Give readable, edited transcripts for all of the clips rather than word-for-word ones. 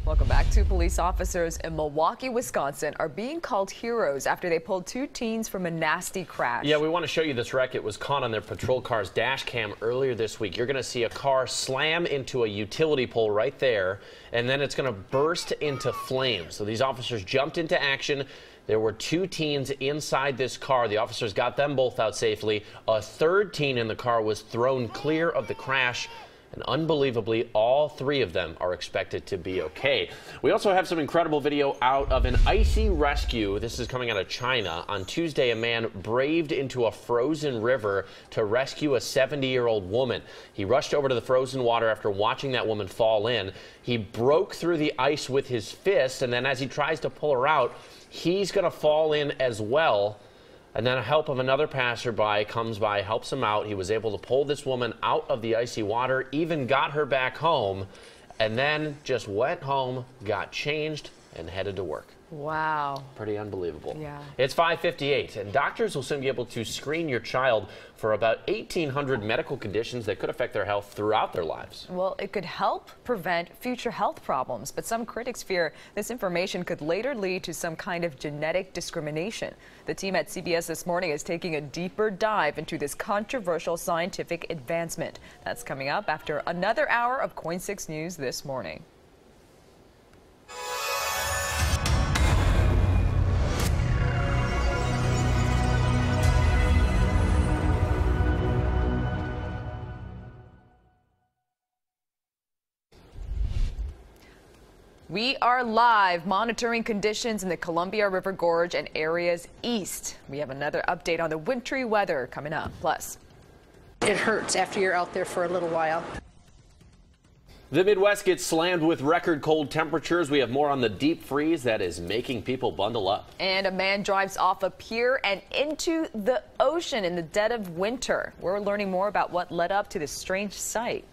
Welcome back. Two police officers in Milwaukee, Wisconsin are being called heroes after they pulled two teens from a nasty crash. Yeah, we want to show you this wreck. It was caught on their patrol car's dash cam earlier this week. You're going to see a car slam into a utility pole right there, and then it's going to burst into flames. So these officers jumped into action. There were two teens inside this car. The officers got them both out safely. A third teen in the car was thrown clear of the crash. And unbelievably, all three of them are expected to be okay. We also have some incredible video out of an icy rescue. This is coming out of China. On Tuesday, a man braved into a frozen river to rescue a 70-year-old woman. He rushed over to the frozen water after watching that woman fall in. He broke through the ice with his fist, and then as he tries to pull her out, he's going to fall in as well. And then a help of another passerby comes by, helps him out. He was able to pull this woman out of the icy water, even got her back home, and then just went home, got changed, and headed to work. Wow. Pretty unbelievable. Yeah. It's 5:58, and doctors will soon be able to screen your child for about 1,800 medical conditions that could affect their health throughout their lives. Well, it could help prevent future health problems, but some critics fear this information could later lead to some kind of genetic discrimination. The team at CBS This Morning is taking a deeper dive into this controversial scientific advancement. That's coming up after another hour of KOIN 6 News This Morning. We are live monitoring conditions in the Columbia River Gorge and areas east. We have another update on the wintry weather coming up. Plus, it hurts after you're out there for a little while. The Midwest gets slammed with record cold temperatures. We have more on the deep freeze that is making people bundle up. And a man drives off a pier and into the ocean in the dead of winter. We're learning more about what led up to this strange sight.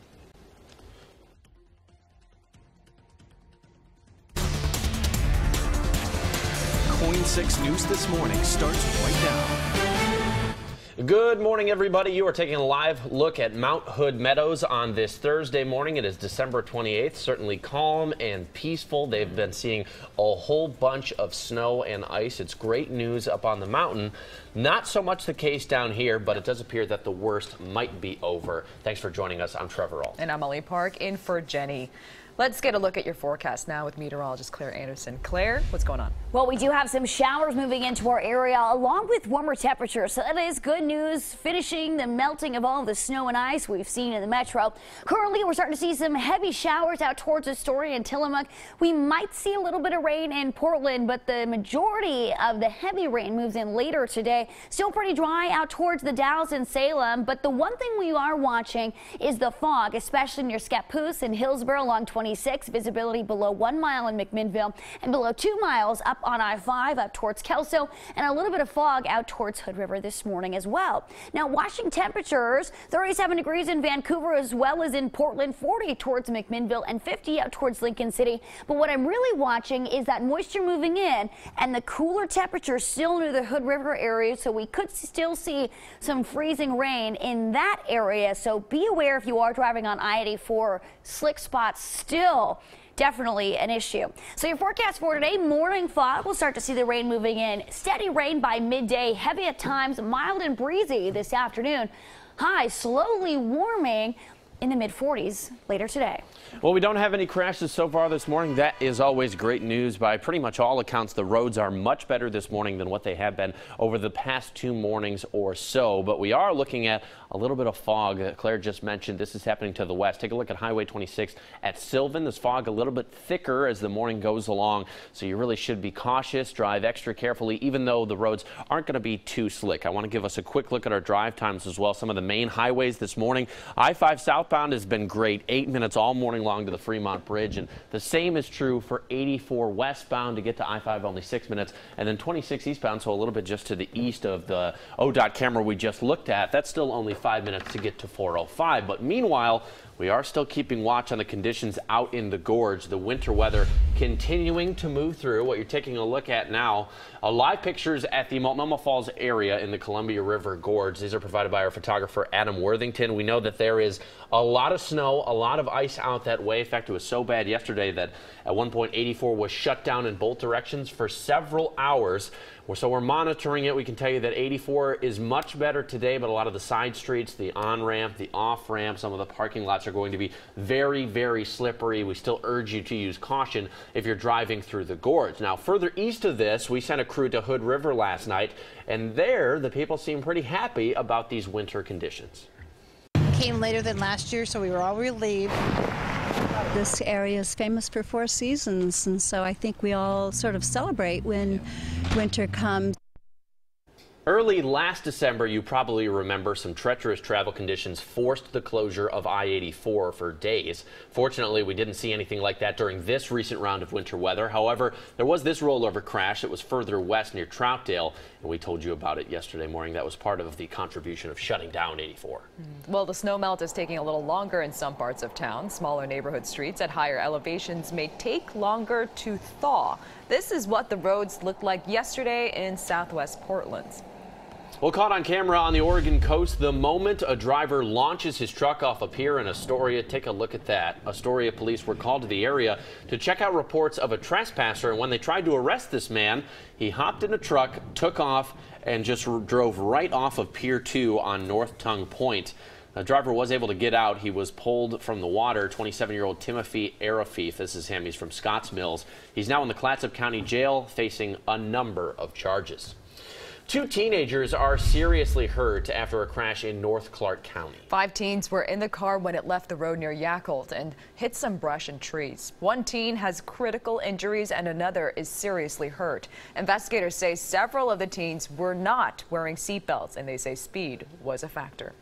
KOIN 6 News This Morning starts right now. Good morning, everybody. You are taking a live look at Mount Hood Meadows on this Thursday morning. It is December 28th. Certainly calm and peaceful. They've been seeing a whole bunch of snow and ice. It's great news up on the mountain. Not so much the case down here, but it does appear that the worst might be over. Thanks for joining us. I'm Trevor Ault. And I'm Molly Park in for Jenny. Let's get a look at your forecast now with meteorologist Claire Anderson. Claire, what's going on? Well, we do have some showers moving into our area along with warmer temperatures. So that is good news, finishing the melting of all the snow and ice we've seen in the metro. Currently, we're starting to see some heavy showers out towards Astoria and Tillamook. We might see a little bit of rain in Portland, but the majority of the heavy rain moves in later today. Still pretty dry out towards the Dalles and Salem, but the one thing we are watching is the fog, especially near Scappoose and Hillsborough along 26, visibility below 1 mile in McMinnville and below 2 miles up on I-5 up towards Kelso, and a little bit of fog out towards Hood River this morning as well. Now, watching temperatures, 37 degrees in Vancouver as well as in Portland, 40 towards McMinnville and 50 out towards Lincoln City. But what I'm really watching is that moisture moving in and the cooler temperatures still near the Hood River area, so we could still see some freezing rain in that area. So be aware if you are driving on I-84, slick spots still definitely an issue. So your forecast for today, morning fog. We'll start to see the rain moving in. Steady rain by midday, heavy at times, mild and breezy this afternoon. Highs slowly warming in the mid-40s later today. Well, we don't have any crashes so far this morning. That is always great news. By pretty much all accounts, the roads are much better this morning than what they have been over the past 2 mornings or so. But we are looking at a little bit of fog. Claire just mentioned this is happening to the west. Take a look at Highway 26 at Sylvan. This fog a little bit thicker as the morning goes along, so you really should be cautious. Drive extra carefully, even though the roads aren't going to be too slick. I want to give us a quick look at our drive times as well. Some of the main highways this morning. I-5 southbound has been great. 8 minutes all morning long to the Fremont Bridge, and the same is true for 84 westbound to get to I-5, only 6 minutes, and then 26 eastbound, so a little bit just to the east of the ODOT camera we just looked at. That's still only 5 minutes to get to 405. But meanwhile, we are still keeping watch on the conditions out in the gorge. The winter weather continuing to move through. What you're taking a look at now, live pictures at the Multnomah Falls area in the Columbia River Gorge. These are provided by our photographer Adam Worthington. We know that there is a A lot of snow, a lot of ice out that way. In fact, it was so bad yesterday that at one point 84 was shut down in both directions for several hours. So we're monitoring it. We can tell you that 84 is much better today, but a lot of the side streets, the on-ramp, the off-ramp, some of the parking lots are going to be very, very slippery. We still urge you to use caution if you're driving through the gorge. Now, further east of this, we sent a crew to Hood River last night, and there the people seem pretty happy about these winter conditions. Came later than last year, so we were all relieved. This area is famous for 4 seasons, and so I think we all sort of celebrate when winter comes. Early last December, you probably remember some treacherous travel conditions forced the closure of I-84 for days. Fortunately, we didn't see anything like that during this recent round of winter weather. However, there was this rollover crash that was further west near Troutdale, and we told you about it yesterday morning. That was part of the contribution of shutting down 84. Well, the snow melt is taking a little longer in some parts of town. Smaller neighborhood streets at higher elevations may take longer to thaw. This is what the roads looked like yesterday in southwest Portland. Well, caught on camera on the Oregon coast the moment a driver launches his truck off a pier in Astoria. Take a look at that. Astoria police were called to the area to check out reports of a trespasser, and when they tried to arrest this man, he hopped in a truck, took off, and just drove right off of Pier 2 on North Tongue Point. The driver was able to get out. He was pulled from the water. 27-year-old Timothy Arafif, this is him. He's from Scotts Mills. He's now in the Clatsop County Jail facing a number of charges. 2 teenagers are seriously hurt after a crash in North Clark County. 5 teens were in the car when it left the road near Yakult and hit some brush and trees. 1 teen has critical injuries and another is seriously hurt. Investigators say several of the teens were not wearing seatbelts, and they say speed was a factor.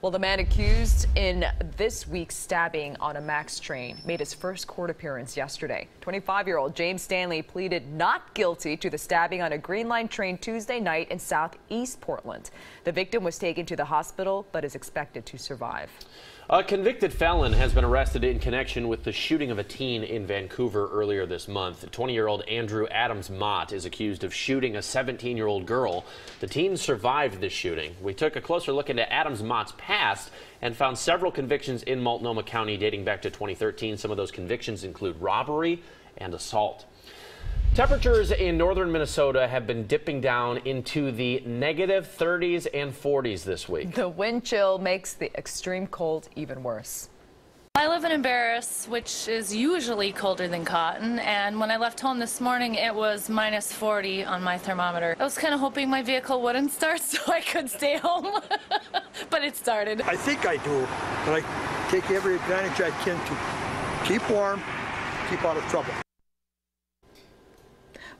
Well, the man accused in this week's stabbing on a MAX train made his first court appearance yesterday. 25-year-old James Stanley pleaded not guilty to the stabbing on a Green Line train Tuesday night in southeast Portland. The victim was taken to the hospital but is expected to survive. A convicted felon has been arrested in connection with the shooting of a teen in Vancouver earlier this month. 20-year-old Andrew Adams Mott is accused of shooting a 17-year-old girl. The teen survived this shooting. We took a closer look into Adams Mott's past and found several convictions in Multnomah County dating back to 2013. Some of those convictions include robbery and assault. Temperatures in northern Minnesota have been dipping down into the negative 30s and 40s this week. The wind chill makes the extreme cold even worse. I live in Embarrass, which is usually colder than Cotton, and when I left home this morning, it was minus 40 on my thermometer. I was kind of hoping my vehicle wouldn't start so I could stay home, but it started. I think I do, but I take every advantage I can to keep warm, keep out of trouble.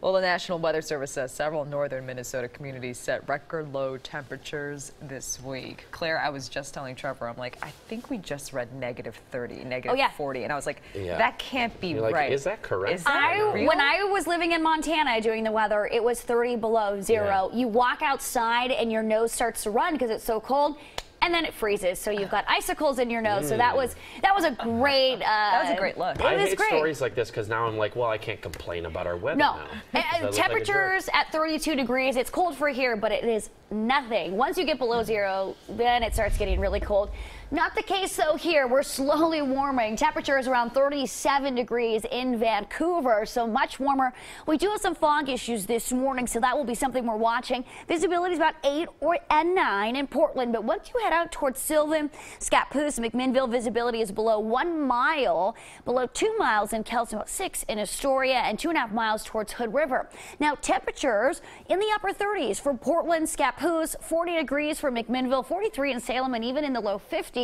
Well, the National Weather Service says several northern Minnesota communities set record low temperatures this week. Claire, I was just telling Trevor, I'm like, I think we just read negative 30, negative 40, and I was like, that can't be like, right. Is that correct? Is that real? When I was living in Montana doing the weather, it was 30 below zero. You walk outside and your nose starts to run because it's so cold. And then it freezes, so you've got icicles in your nose. So that was a great. That was a great look. I hate stories like this because now I'm like, well, I can't complain about our weather now. Temperatures at 32 degrees. It's cold for here, but it is nothing. Once you get below zero, then it starts getting really cold. Not the case, though, here. We're slowly warming. Temperatures around 37 degrees in Vancouver, so much warmer. We do have some fog issues this morning, so that will be something we're watching. Visibility is about 8 and 9 in Portland, but once you head out towards Sylvan, Scappoose, McMinnville, visibility is below 1 mile, below 2 miles in Kelso, about 6 in Astoria, and 2.5 miles towards Hood River. Now, temperatures in the upper 30s for Portland, Scappoose, 40 degrees for McMinnville, 43 in Salem, and even in the low 50s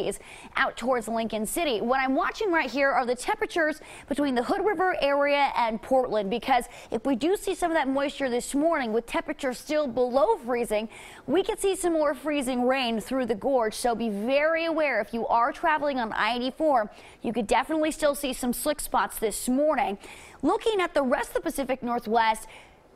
out towards Lincoln City. What I'm watching right here are the temperatures between the Hood River area and Portland, because if we do see some of that moisture this morning with temperatures still below freezing, we could see some more freezing rain through the gorge. So be very aware if you are traveling on I-84, you could definitely still see some slick spots this morning. Looking at the rest of the Pacific Northwest,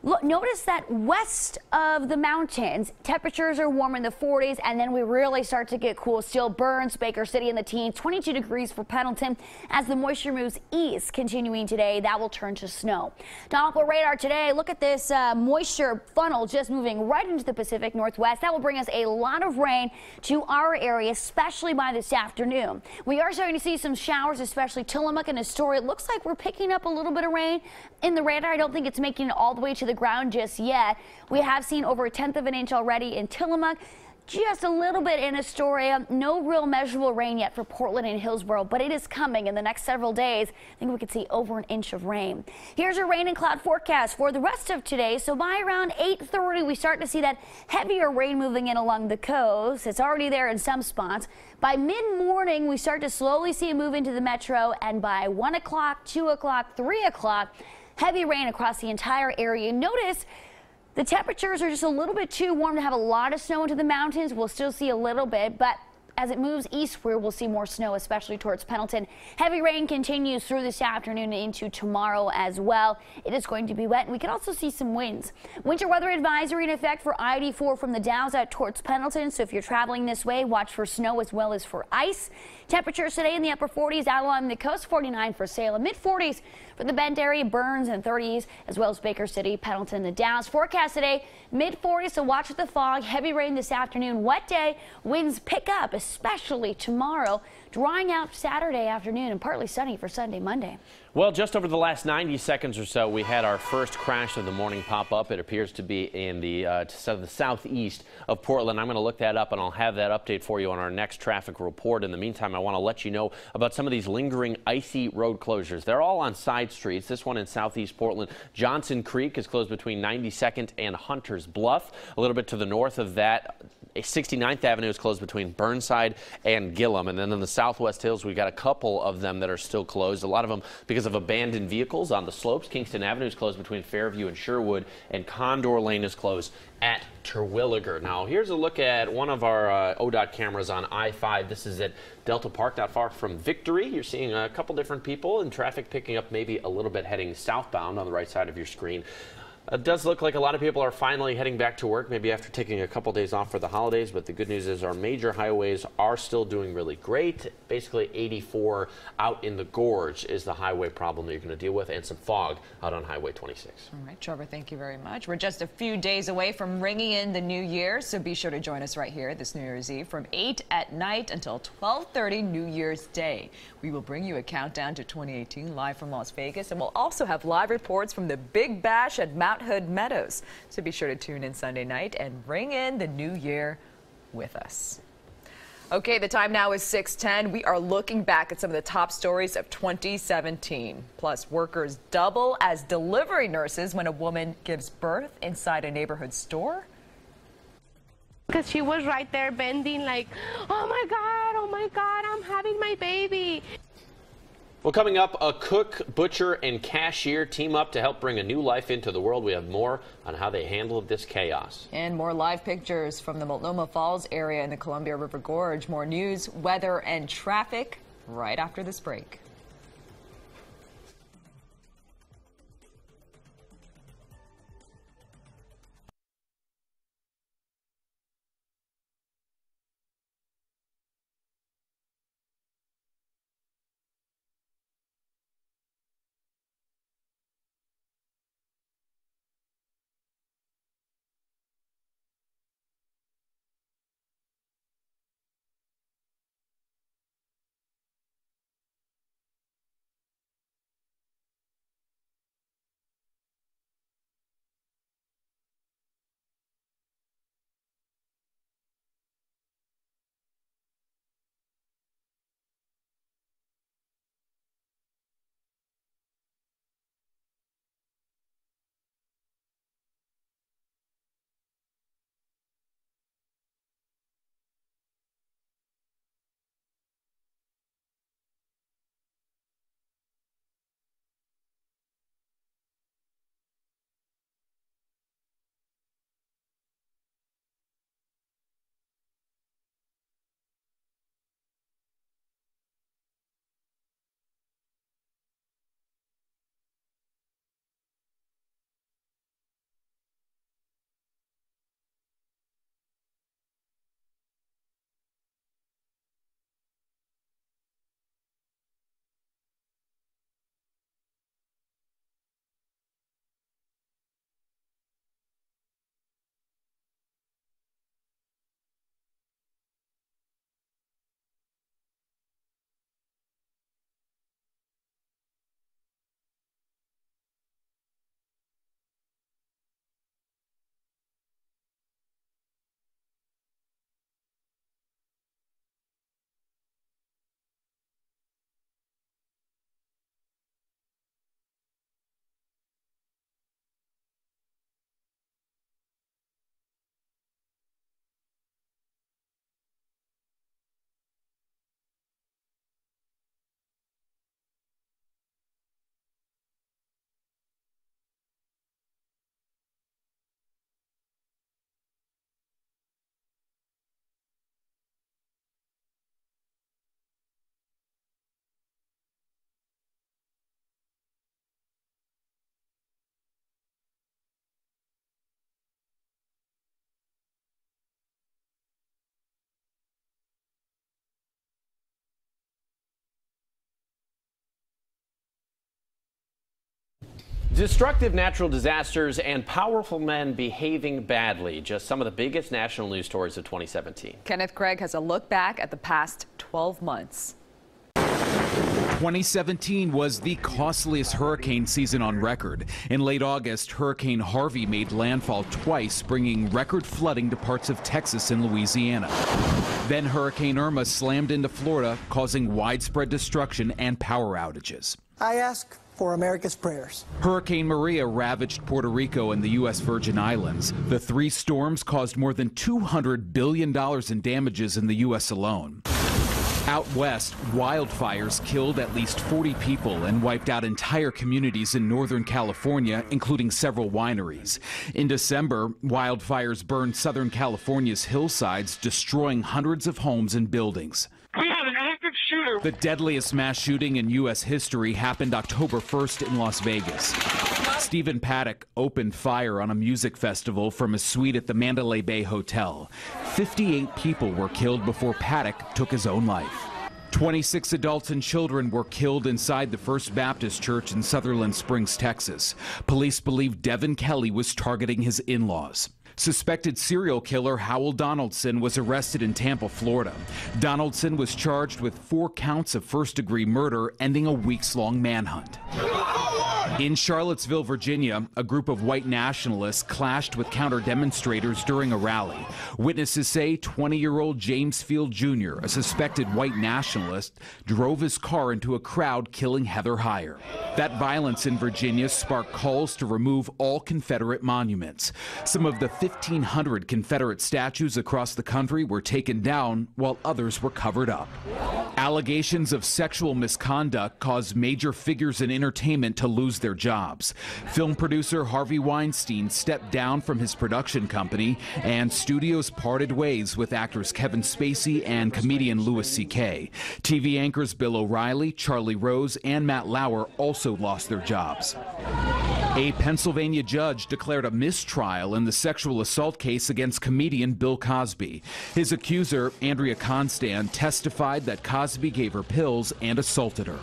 Look, notice that west of the mountains, temperatures are warm in the 40s, and then we really start to get cool. Still Burns, Baker City in the teens, 22 degrees for Pendleton. As the moisture moves east, continuing today, that will turn to snow. Doppler radar today, look at this moisture funnel just moving right into the Pacific Northwest. That will bring us a lot of rain to our area, especially by this afternoon. We are starting to see some showers, especially Tillamook and Astoria. It looks like we're picking up a little bit of rain in the radar. I don't think it's making it all the way to the ground just yet. We have seen over 1/10 of an inch already in Tillamook. Just a little bit in Astoria. No real measurable rain yet for Portland and Hillsborough, but it is coming in the next several days. I think we could see over 1 inch of rain. Here's your rain and cloud forecast for the rest of today. So by around 8:30, we start to see that heavier rain moving in along the coast. It's already there in some spots. By mid-morning, we start to slowly see it move into the metro, and by 1 o'clock, 2 o'clock, 3 o'clock, heavy rain across the entire area. Notice the temperatures are just a little bit too warm to have a lot of snow into the mountains. We'll still see a little bit, but as it moves eastward, we'll see more snow, especially towards Pendleton. Heavy rain continues through this afternoon and into tomorrow as well. It is going to be wet, and we can also see some winds. Winter weather advisory in effect for I-84 from the Dalles out towards Pendleton. So if you're traveling this way, watch for snow as well as for ice. Temperatures today in the upper 40s out along the coast, 49 for Salem, mid-40s for the Bend area, Burns, and 30s, as well as Baker City, Pendleton, the Dalles. Forecast today, mid-40s, so watch the fog. Heavy rain this afternoon. Wet day. Winds pick up, especially tomorrow. Drying out Saturday afternoon and partly sunny for Sunday, Monday. Well, just over the last 90 seconds or so, we had our first crash of the morning pop up. It appears to be in the southeast of Portland. I'm going to look that up, and I'll have that update for you on our next traffic report. In the meantime, I want to let you know about some of these lingering icy road closures. They're all on side streets. This one in southeast Portland, Johnson Creek, is closed between 92nd and Hunter's Bluff. A little bit to the north of that, 69th Avenue is closed between Burnside and Gillum. And then in the Southwest Hills, we've got a couple of them that are still closed. A lot of them because of abandoned vehicles on the slopes. Kingston Avenue is closed between Fairview and Sherwood, and Condor Lane is closed at Terwilliger. Now, here's a look at one of our ODOT cameras on I-5. This is at Delta Park, not far from Victory. You're seeing a couple different people and traffic picking up maybe a little bit heading southbound on the right side of your screen. It does look like a lot of people are finally heading back to work, maybe after taking a couple days off for the holidays, but the good news is our major highways are still doing really great. Basically, 84 out in the gorge is the highway problem that you're going to deal with, and some fog out on Highway 26. All right, Trevor, thank you very much. We're just a few days away from ringing in the new year, so be sure to join us right here this New Year's Eve from 8 at night until 12:30 New Year's Day. We will bring you a countdown to 2018 live from Las Vegas, and we'll also have live reports from the Big Bash at Mount Hood Meadows. So be sure to tune in Sunday night and ring in the new year with us. Okay, the time now is 6:10. We are looking back at some of the top stories of 2017. Plus, workers double as delivery nurses when a woman gives birth inside a neighborhood store. Because she was right there bending like, oh my God, I'm having my baby. Well, coming up, a cook, butcher, and cashier team up to help bring a new life into the world. We have more on how they handled this chaos. And more live pictures from the Multnomah Falls area in the Columbia River Gorge. More news, weather, and traffic right after this break. Destructive natural disasters and powerful men behaving badly. Just some of the biggest national news stories of 2017. Kenneth Craig has a look back at the past 12 months. 2017 was the costliest hurricane season on record. In late August, Hurricane Harvey made landfall twice, bringing record flooding to parts of Texas and Louisiana. Then Hurricane Irma slammed into Florida, causing widespread destruction and power outages. I ask for America's prayers. Hurricane Maria ravaged Puerto Rico and the U.S. Virgin Islands. The three storms caused more than $200 billion in damages in the U.S. alone. Out west, wildfires killed at least 40 people and wiped out entire communities in Northern California, including several wineries. In December, wildfires burned Southern California's hillsides, destroying hundreds of homes and buildings. We have an active shooter. The deadliest mass shooting in U.S. history happened October 1st in Las Vegas. Stephen Paddock opened fire on a music festival from a suite at the Mandalay Bay Hotel. 58 people were killed before Paddock took his own life. 26 adults and children were killed inside the First Baptist Church in Sutherland Springs, Texas. Police believe Devin Kelly was targeting his in-laws. Suspected serial killer Howell Donaldson was arrested in Tampa, Florida. Donaldson was charged with 4 counts of first-degree murder, ending a weeks-long manhunt. In Charlottesville, Virginia, a group of white nationalists clashed with counter-demonstrators during a rally. Witnesses say 20-year-old James Field Jr., a suspected white nationalist, drove his car into a crowd, killing Heather Heyer. That violence in Virginia sparked calls to remove all Confederate monuments. Some of the 1,500 Confederate statues across the country were taken down, while others were covered up. Allegations of sexual misconduct caused major figures in entertainment to lose their jobs. Film producer Harvey Weinstein stepped down from his production company, and studios parted ways with actors Kevin Spacey and comedian Louis C.K. TV anchors Bill O'Reilly, Charlie Rose, and Matt Lauer also lost their jobs. A Pennsylvania judge declared a mistrial in the sexual assault case against comedian Bill Cosby. His accuser, Andrea Constand, testified that Cosby gave her pills and assaulted her.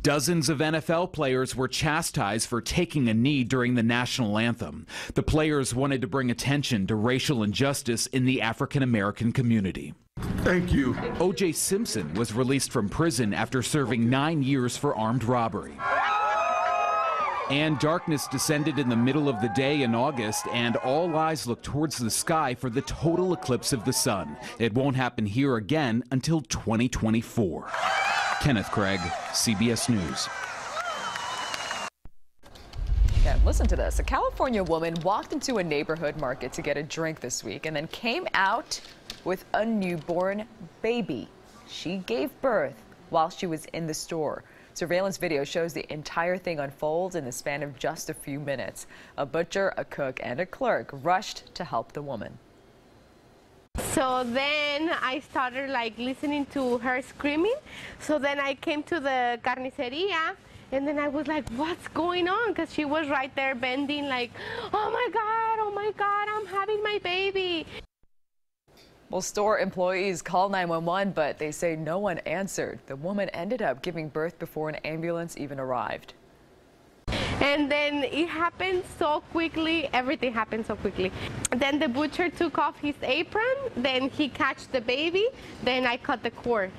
Dozens of NFL players were chastised for taking a knee during the national anthem. The players wanted to bring attention to racial injustice in the African American community. Thank you. O.J. Simpson was released from prison after serving 9 years for armed robbery. And darkness descended in the middle of the day in August, and all eyes look towards the sky for the total eclipse of the sun. It won't happen here again until 2024. Kenneth Craig, CBS News. Yeah, listen to this. A California woman walked into a neighborhood market to get a drink this week and then came out with a newborn baby. She gave birth while she was in the store. Surveillance video shows the entire thing unfold in the span of just a few minutes. A butcher, a cook, and a clerk rushed to help the woman. So then I started like listening to her screaming. So then I came to the carniceria, and then I was like, what's going on? Because she was right there bending like, oh my God, I'm having my baby. Well, store employees called 911, but they say no one answered. The woman ended up giving birth before an ambulance even arrived. And then it happened so quickly, everything happened so quickly. Then the butcher took off his apron, then he catched the baby, then I cut the cord.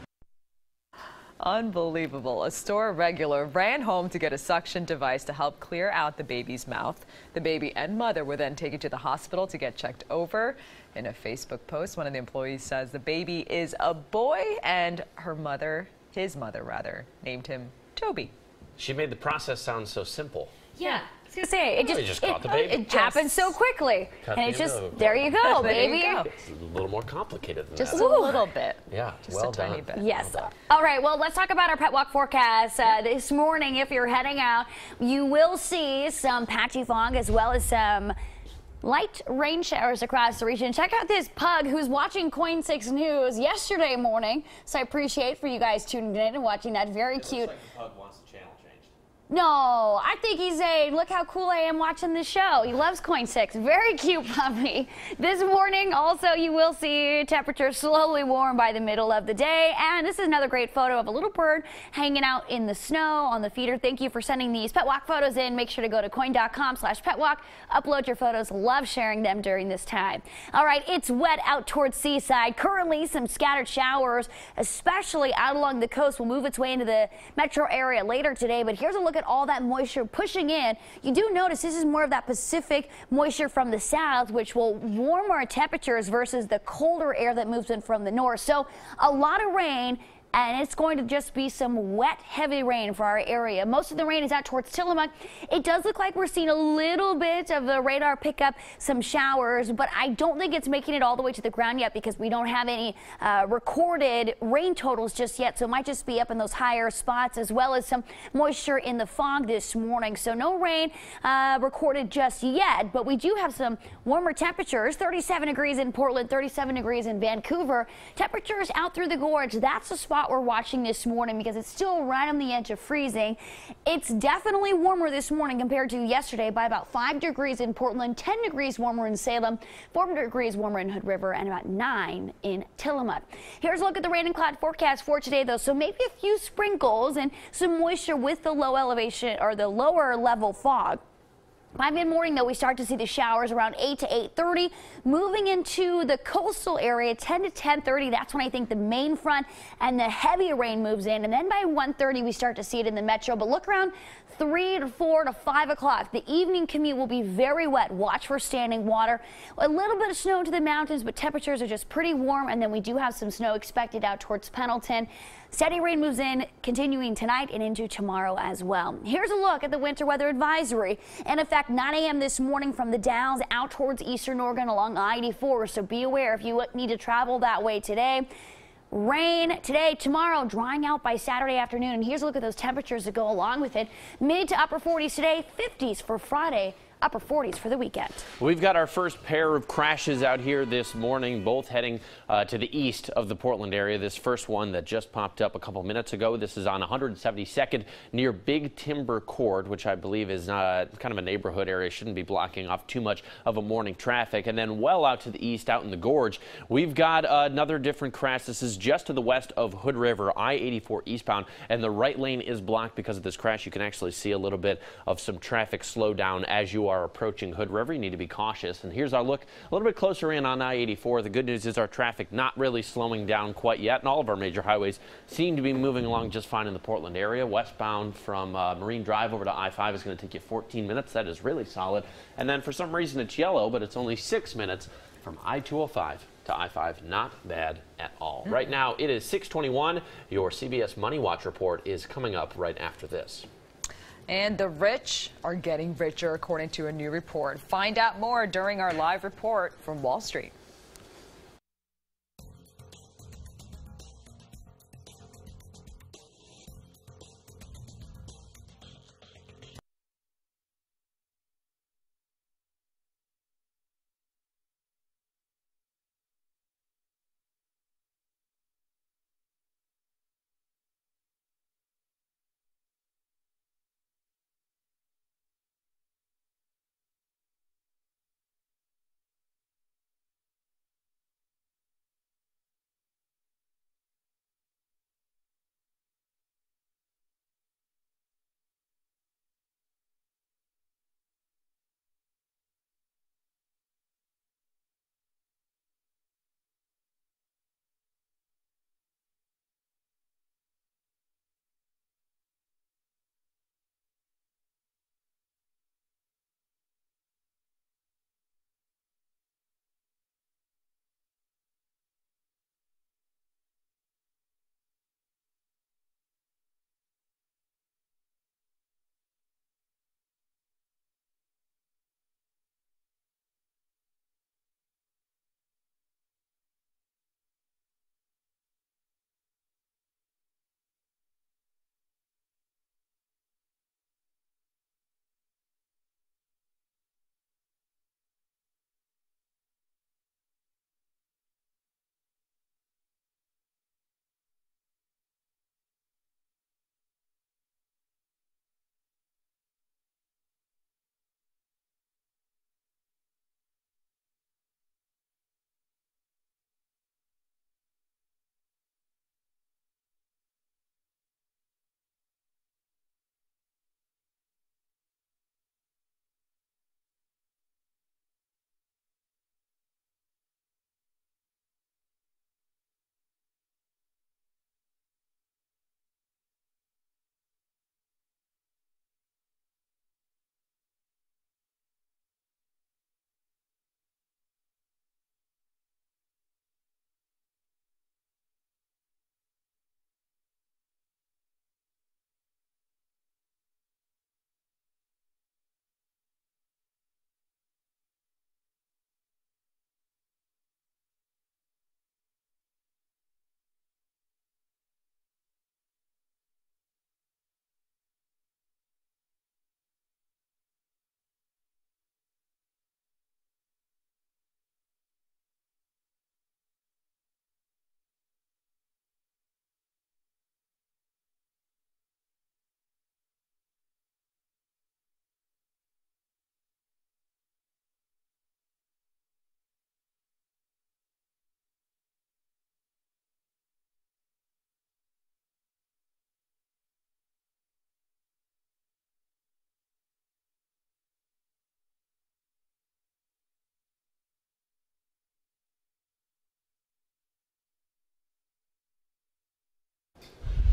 Unbelievable. A store regular ran home to get a suction device to help clear out the baby's mouth. The baby and mother were then taken to the hospital to get checked over. In a Facebook post, one of the employees says the baby is a boy and his mother named him Toby. She made the process sound so simple. Yeah. I was gonna say, it just caught the baby. It happened so quickly. Cut and it's the just, envelope. there you go, There baby. you go. It's a little more complicated than Just that. a little bit. Yeah, Just well a tiny done. bit. Yes. Well done. All right, well, let's talk about our pet walk forecast. This morning, if you're heading out, you will see some patchy fog as well as some light rain showers across the region. Check out this pug who's watching KOIN 6 News yesterday morning. So I appreciate for you guys tuning in and watching that. Very cute. Looks like the pug wants the channel changed. No, I think he's saying, look how cool I am watching this show. He loves Coin 6. Very cute puppy. This morning, also, you will see temperatures slowly warm by the middle of the day. And this is another great photo of a little bird hanging out in the snow on the feeder. Thank you for sending these Pet Walk photos in. Make sure to go to coin.com/petwalk. Upload your photos. Love sharing them during this time. All right, it's wet out towards Seaside. Currently, some scattered showers, especially out along the coast, will move its way into the metro area later today. But here's a look at all that moisture pushing in. You do notice this is more of that Pacific moisture from the south, which will warm our temperatures versus the colder air that moves in from the north. So a lot of rain. And it's going to just be some wet, heavy rain for our area. Most of the rain is out towards Tillamook. It does look like we're seeing a little bit of the radar pick up some showers, but I don't think it's making it all the way to the ground yet because we don't have any recorded rain totals just yet. So it might just be up in those higher spots, as well as some moisture in the fog this morning. So no rain recorded just yet, but we do have some warmer temperatures. 37 degrees in Portland, 37 degrees in Vancouver. Temperatures out through the gorge. That's the spot we're watching this morning because it's still right on the edge of freezing. It's definitely warmer this morning compared to yesterday by about 5 degrees in Portland, 10 degrees warmer in Salem, 4 degrees warmer in Hood River, and about 9 in Tillamook. Here's a look at the rain and cloud forecast for today, though. So maybe a few sprinkles and some moisture with the low elevation or the lower level fog. By mid-morning, though, we start to see the showers around 8 to 8:30. Moving into the coastal area, 10 to 10:30. That's when I think the main front and the heavy rain moves in. And then by 1:30, we start to see it in the metro. But look around 3 to 4 to 5 o'clock. The evening commute will be very wet. Watch for standing water. A little bit of snow to the mountains, but temperatures are just pretty warm. And then we do have some snow expected out towards Pendleton. Steady rain moves in, continuing tonight and into tomorrow as well. Here's a look at the winter weather advisory. In effect, 9 a.m. this morning from the Downs out towards eastern Oregon along I-84. So be aware if you need to travel that way today. Rain today, tomorrow, drying out by Saturday afternoon. And here's a look at those temperatures that go along with it. Mid to upper 40s today, 50s for Friday. Upper 40s for the weekend. We've got our first pair of crashes out here this morning, both heading to the east of the Portland area. This first one that just popped up a couple minutes ago. This is on 172nd near Big Timber Court, which I believe is kind of a neighborhood area. Shouldn't be blocking off too much of a morning traffic. And then well out to the east, out in the gorge, we've got another different crash. This is just to the west of Hood River, I-84 eastbound, and the right lane is blocked because of this crash. You can actually see a little bit of some traffic slow down as you are approaching Hood River. You need to be cautious. And here's our look a little bit closer in on I-84. The good news is our traffic not really slowing down quite yet, and all of our major highways seem to be moving along just fine in the Portland area. Westbound from Marine Drive over to I-5 is going to take you 14 minutes. That is really solid. And then for some reason it's yellow, but it's only 6 minutes from I-205 to I-5. Not bad at all. Right now it is 6:21. Your CBS Money Watch report is coming up right after this. And the rich are getting richer, according to a new report. Find out more during our live report from Wall Street.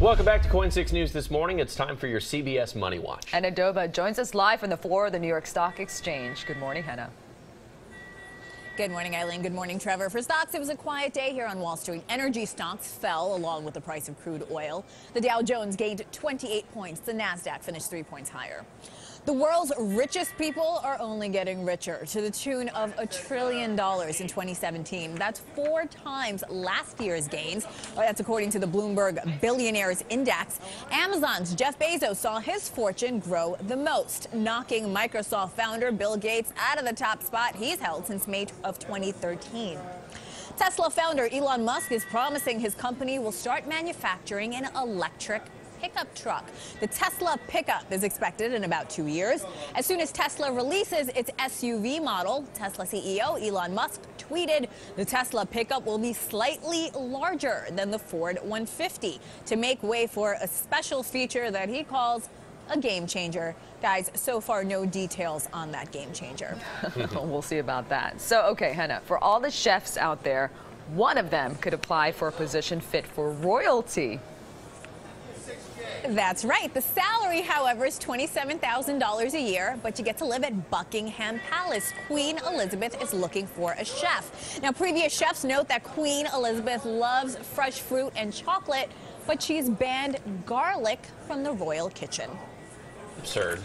Welcome back to Coin 6 News this morning. It's time for your CBS Money Watch. Henna Dova joins us live from the floor of the New York Stock Exchange. Good morning, Henna. Good morning, Eileen. Good morning, Trevor. For stocks, it was a quiet day here on Wall Street. Energy stocks fell along with the price of crude oil. The Dow Jones gained 28 points. The Nasdaq finished 3 points higher. The world's richest people are only getting richer, to the tune of $1 trillion in 2017. That's 4 times last year's gains. That's according to the Bloomberg Billionaires Index. Amazon's Jeff Bezos saw his fortune grow the most, knocking Microsoft founder Bill Gates out of the top spot he's held since May of 2013. Tesla founder Elon Musk is promising his company will start manufacturing an electric pickup truck. The Tesla pickup is expected in about 2 years. As soon as Tesla releases its SUV model, Tesla CEO Elon Musk tweeted the Tesla pickup will be slightly larger than the Ford 150 to make way for a special feature that he calls a game changer. Guys, so far no details on that game changer. We'll see about that. So, okay, Henna, for all the chefs out there, one of them could apply for a position fit for royalty. That's right. The salary, however, is $27,000 a year, but you get to live at Buckingham Palace. Queen Elizabeth is looking for a chef. Now, previous chefs note that Queen Elizabeth loves fresh fruit and chocolate, but she's banned garlic from the royal kitchen. Absurd.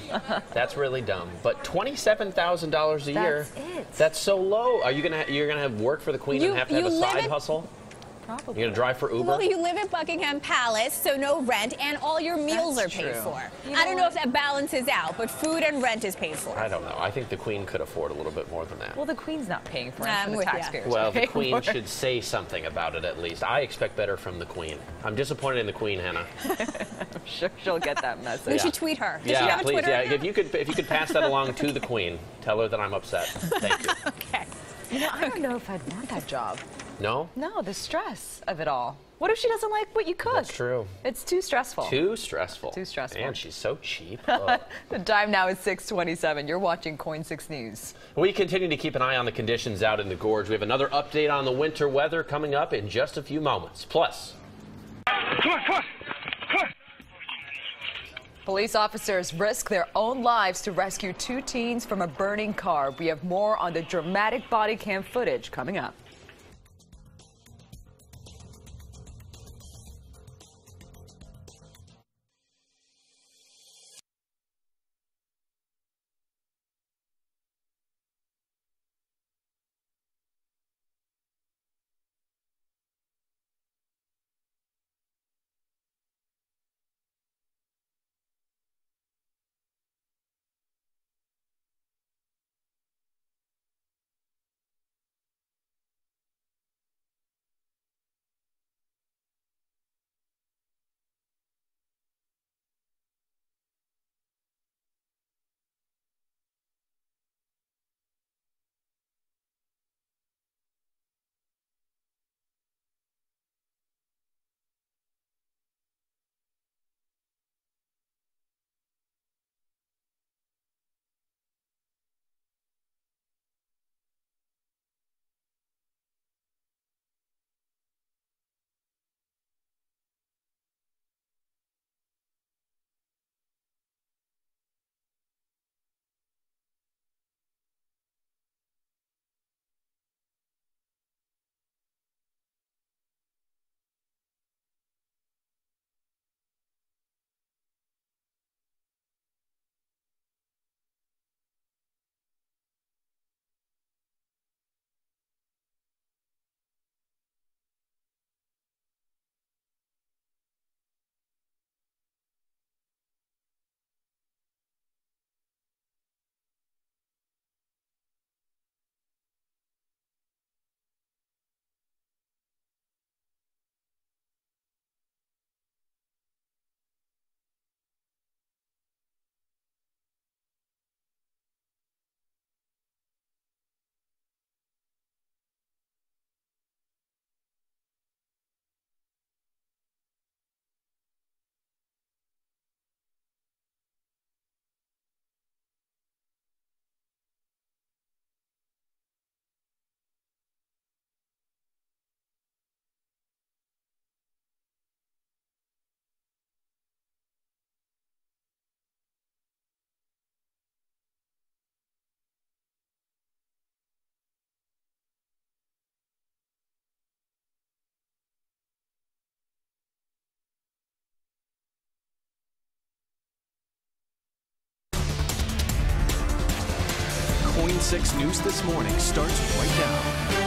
That's really dumb. But $27,000 a year. That's it. That's so low. Are you're gonna have work for the Queen and have to have a side hustle? Probably. You're going to drive for Uber? Well, you live at Buckingham Palace, so no rent, and all your meals That's are paid true. for. You I don't know know if that balances out, but food and rent is paid for. I don't know. I think the Queen could afford a little bit more than that. Well, the Queen's not paying for it. I'm For the with ya. taxpayers. Well, the paying Queen for it. should say something about it at least. I expect better from the Queen. I'm disappointed in the Queen, Hannah. I'm sure she'll get that message. We should tweet her. Does she Yeah, have a please. Twitter Yeah, account? if you could pass that along to the Queen, tell her that I'm upset. Thank you. Okay. You know, I don't know if I'd want that job. No? No, the stress of it all. What if she doesn't like what you cook? That's true. It's too stressful. Too stressful. Too stressful. And she's so cheap. Ugh. The time now is 6:27. You're watching Coin 6 News. We continue to keep an eye on the conditions out in the gorge. We have another update on the winter weather coming up in just a few moments. Plus, Come on, come on, come on. Police officers risk their own lives to rescue 2 teens from a burning car. We have more on the dramatic body cam footage coming up. KOIN 6 News This Morning starts right now.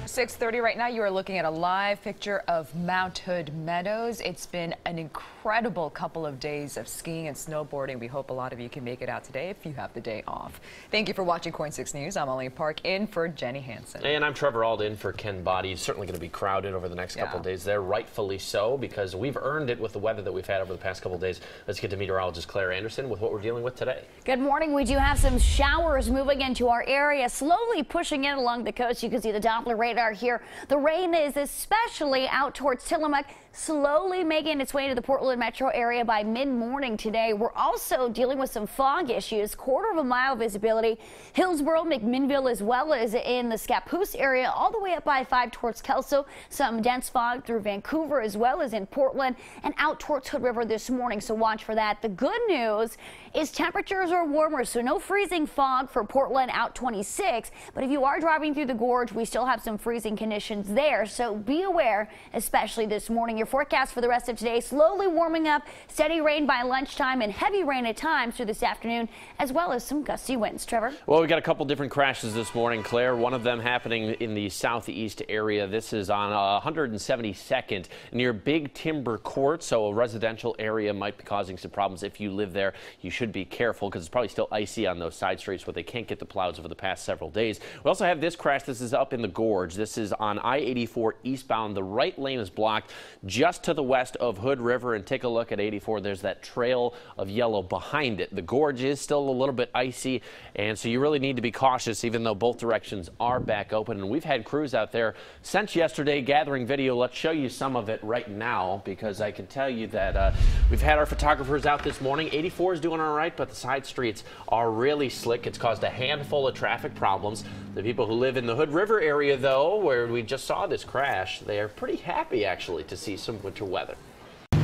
6:30 right now. You are looking at a live picture of Mount Hood Meadows. It's been an incredible couple of days of skiing and snowboarding. We hope a lot of you can make it out today if you have the day off. Thank you for watching KOIN 6 News. I'm Elaine Park in for Jenny Hansen. And I'm Trevor Auld in for Ken Body. It's certainly going to be crowded over the next couple of days there, rightfully so, because we've earned it with the weather that we've had over the past couple of days. Let's get to meteorologist Claire Anderson with what we're dealing with today. Good morning. We do have some showers moving into our area, slowly pushing in along the coast. You can see the Doppler radar here. The rain is especially out towards Tillamook, slowly making its way to the Portland metro area by mid-morning today. We're also dealing with some fog issues, quarter-of-a-mile visibility, Hillsboro, McMinnville, as well as in the Scappoose area, all the way up by 5 towards Kelso. Some dense fog through Vancouver as well as in Portland and out towards Hood River this morning, so watch for that. The good news is temperatures are warmer, so no freezing fog for Portland out 26. But if you are driving through the gorge, we still have some freezing conditions there, so be aware, especially this morning. Your forecast for the rest of today, slowly warming up, steady rain by lunchtime and heavy rain at times through this afternoon, as well as some gusty winds. Trevor? Well, we got a couple different crashes this morning, Claire. One of them happening in the southeast area. This is on 172nd near Big Timber Court, so a residential area might be causing some problems. If you live there, you should be careful because it's probably still icy on those side streets where they can't get the plows over the past several days. We also have this crash. This is up in the gorge. This is on I-84 eastbound. The right lane is blocked just to the west of Hood River, and take a look at 84. There's that trail of yellow behind it. The gorge is still a little bit icy, and so you really need to be cautious even though both directions are back open. And we've had crews out there since yesterday gathering video. Let's show you some of it right now because I can tell you that we've had our photographers out this morning. 84 is doing all right, but the side streets are really slick. It's caused a handful of traffic problems. The people who live in the Hood River area, though, where we just saw this crash, they are pretty happy actually to see some winter weather.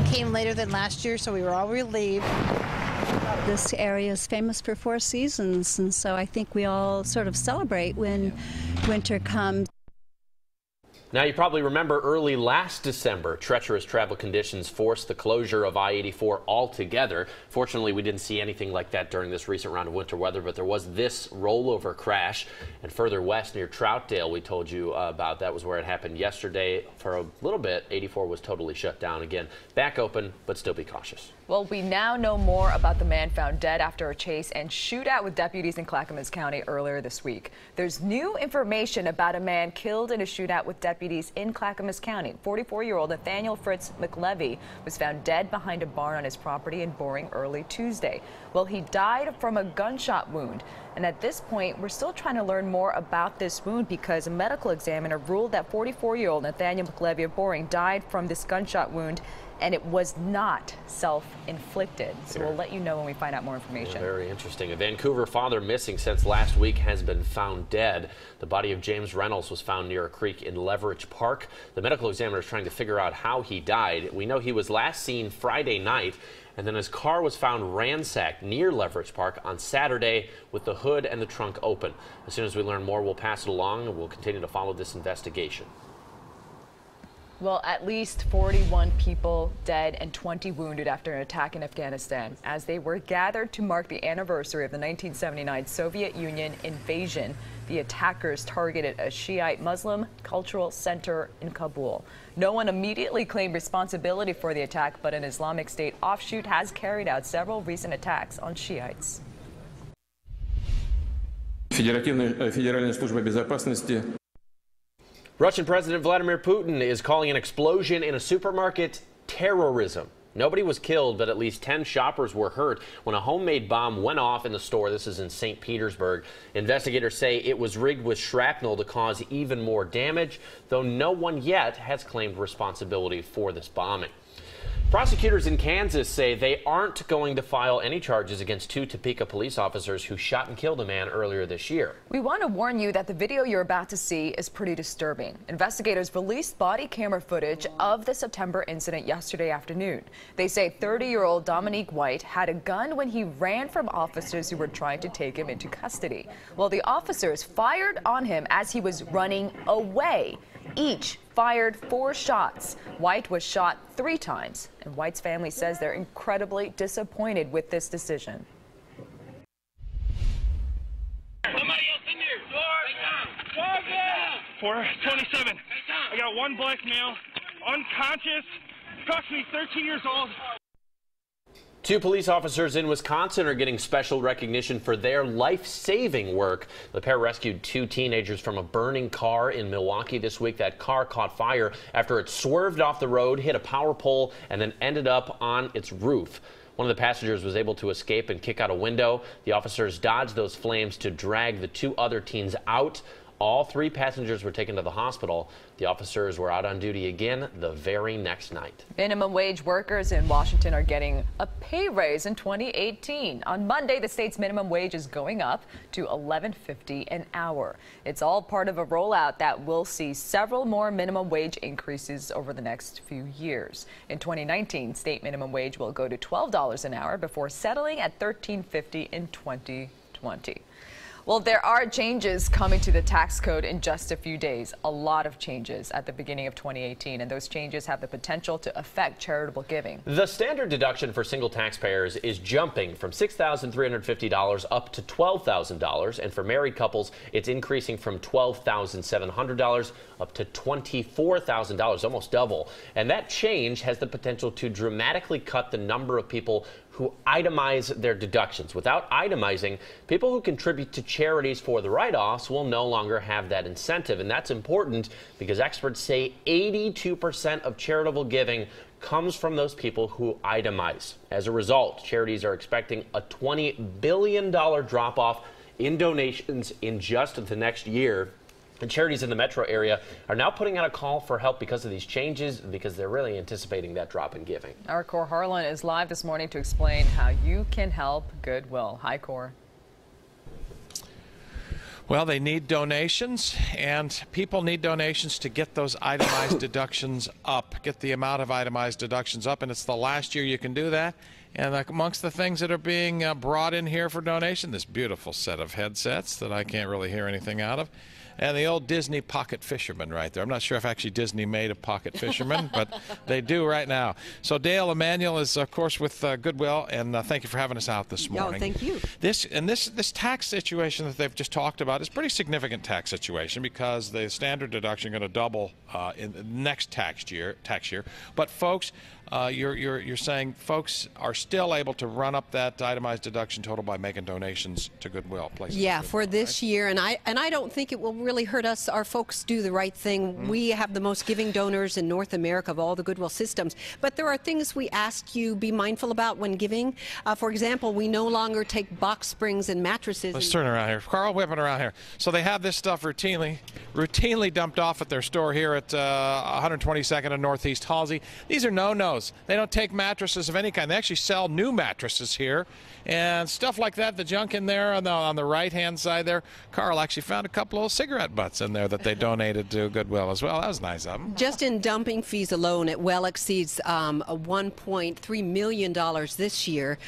Came later than last year, so we were all relieved. This area is famous for 4 seasons, and so I think we all sort of celebrate when winter comes. Now, you probably remember early last December, treacherous travel conditions forced the closure of I-84 altogether. Fortunately, we didn't see anything like that during this recent round of winter weather, but there was this rollover crash. And further west near Troutdale, we told you about, that was where it happened yesterday. For a little bit, 84 was totally shut down again. Back open, but still be cautious. Well, we now know more about the man found dead after a chase and shootout with deputies in Clackamas County earlier this week. There's new information about a man killed in a shootout with deputies in Clackamas County. 44-year-old Nathaniel Fritz McLevy was found dead behind a barn on his property in Boring early Tuesday. Well, he died from a gunshot wound. And at this point, we're still trying to learn more about this wound because a medical examiner ruled that 44-year-old Nathaniel McLevy of Boring died from this gunshot wound, and it was not self-inflicted. So we'll let you know when we find out more information. Yeah, very interesting. A Vancouver father missing since last week has been found dead. The body of James Reynolds was found near a creek in Leverage Park. The medical examiner is trying to figure out how he died. We know he was last seen Friday night, and then his car was found ransacked near Leverage Park on Saturday with the hood and the trunk open. As soon as we learn more, we'll pass it along, and we'll continue to follow this investigation. Well, at least 41 people dead and 20 wounded after an attack in Afghanistan as they were gathered to mark the anniversary of the 1979 Soviet Union invasion. The attackers targeted a Shiite Muslim cultural center in Kabul. No one immediately claimed responsibility for the attack, but an Islamic State offshoot has carried out several recent attacks on Shiites. Федеральная служба безопасности. Russian President Vladimir Putin is calling an explosion in a supermarket terrorism. Nobody was killed, but at least 10 shoppers were hurt when a homemade bomb went off in the store. This is in St. Petersburg. Investigators say it was rigged with shrapnel to cause even more damage, though no one yet has claimed responsibility for this bombing. Prosecutors in Kansas say they aren't going to file any charges against 2 Topeka police officers who shot and killed a man earlier this year. We want to warn you that the video you're about to see is pretty disturbing. Investigators released body camera footage of the September incident yesterday afternoon. They say 30-year-old Dominique White had a gun when he ran from officers who were trying to take him into custody. Well, the officers fired on him as he was running away. Each fired 4 shots. White was shot 3 times, and White's family says they're incredibly disappointed with this decision. Somebody else in here. 427. I got one black male, unconscious, approximately 13 years old. 2 police officers in Wisconsin are getting special recognition for their life-saving work. The pair rescued 2 teenagers from a burning car in Milwaukee this week. That car caught fire after it swerved off the road, hit a power pole, and then ended up on its roof. One of the passengers was able to escape and kick out a window. The officers dodged those flames to drag the 2 other teens out. All 3 passengers were taken to the hospital. The officers were out on duty again the very next night. Minimum wage workers in Washington are getting a pay raise in 2018. On Monday, the state's minimum wage is going up to $11.50 an hour. It's all part of a rollout that will see several more minimum wage increases over the next few years. In 2019, state minimum wage will go to $12 an hour before settling at $13.50 in 2020. Well, there are changes coming to the tax code in just a few days. A lot of changes at the beginning of 2018, and those changes have the potential to affect charitable giving. The standard deduction for single taxpayers is jumping from $6,350 up to $12,000, and for married couples, it's increasing from $12,700 up to $24,000, almost double. And that change has the potential to dramatically cut the number of people who itemize their deductions. Without itemizing, people who contribute to charities for the write-offs will no longer have that incentive. And that's important because experts say 82% of charitable giving comes from those people who itemize. As a result, charities are expecting a $20 billion drop-off in donations in just the next year. And charities in the metro area are now putting out a call for help because of these changes, because they're really anticipating that drop in giving. Our Cor Harlan is live this morning to explain how you can help Goodwill. Hi, Cor. Well, they need donations, and people need donations to get those itemized deductions up, get the amount of itemized deductions up, and it's the last year you can do that. And amongst the things that are being brought in here for donation, this beautiful set of headsets that I can't really hear anything out of, and the old Disney pocket fisherman right there. I'm not sure if actually Disney made a pocket fisherman, but they do right now. So Dale Emanuel is, of course, with Goodwill, and thank you for having us out this morning. Oh, thank you. This tax situation that they've just talked about is a pretty significant tax situation because the standard deduction is going to double in the next tax year. But folks, you're saying folks are still able to run up that itemized deduction total by making donations to Goodwill. Yeah, for this year, and I don't think it will really hurt us. Our folks do the right thing. Mm-hmm. We have the most giving donors in North America of all the Goodwill systems. But there are things we ask you be mindful about when giving. For example, we no longer take box springs and mattresses. Let's turn around here. Carl, whip it around here. So they have this stuff routinely dumped off at their store here at 122nd and Northeast Halsey. These are no-nos. They don't take mattresses of any kind. They actually sell new mattresses here and stuff like that. The junk in there on the right-hand side there. Carl actually found a couple of cigarette butts in there that they donated to Goodwill as well. That was nice of them. Just in dumping fees alone, it well exceeds $1.3 million this year.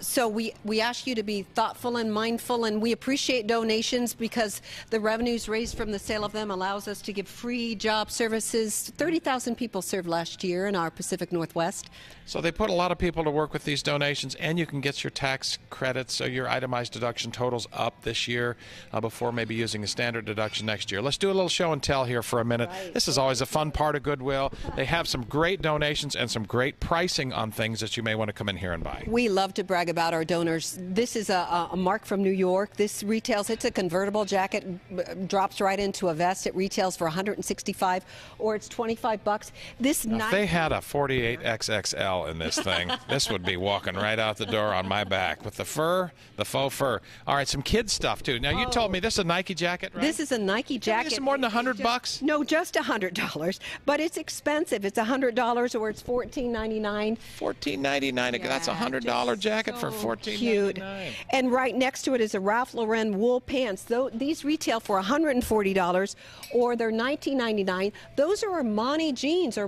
So we ask you to be thoughtful and mindful, and we appreciate donations because the revenues raised from the sale of them allows us to give free job services. 30,000 people served last year in our Pacific Northwest. So they put a lot of people to work with these donations, and you can get your tax credits, so your itemized deduction totals up this year before maybe using a standard deduction next year. Let's do a little show and tell here for a minute. Right. This is always a fun part of Goodwill. They have some great donations and some great pricing on things that you may want to come in here and buy. We love to brag about our donors. This is a Mark from New York. This retails, it's a convertible jacket, drops right into a vest. It retails for $165 or it's $25. If they had a 48XXL in this thing, this would be walking right out the door on my back with the fur, the faux fur. All right, some kids stuff too. Now you told me this is a Nike jacket, right? This is a Nike jacket. Is it more than $100? No, just $100. But it's expensive. It's $100 or it's $14.99. $14.99. That's a $100 jacket for $14.99. Cute. And right next to it is a Ralph Lauren wool pants. These retail for $140 or they're $19.99. Those are Armani jeans.